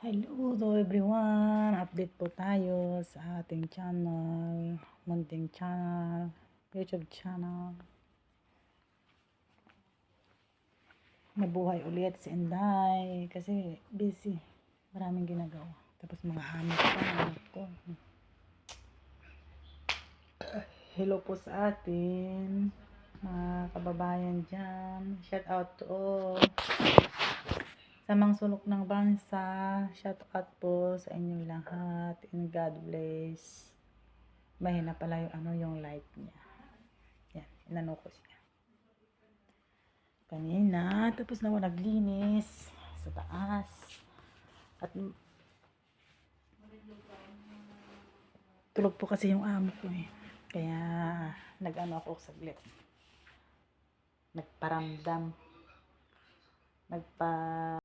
Hello to everyone! Update po tayo sa ating channel, munting channel, YouTube channel. Nabuhay ulit si Inday kasi busy. Maraming ginagawa. Tapos mga anak pa, anak ko. Hello po sa atin, mga kababayan dyan. Shout out to all. Sa mga sulok ng bansa, shout out po sa inyong lahat, and God bless. Mahina pala yung light niya. Yan, inano ko siya kanina, tapos na ako naglinis sa taas at tulog po kasi yung amo ko kaya nag-ano ako saglit, nagparamdam, nagpa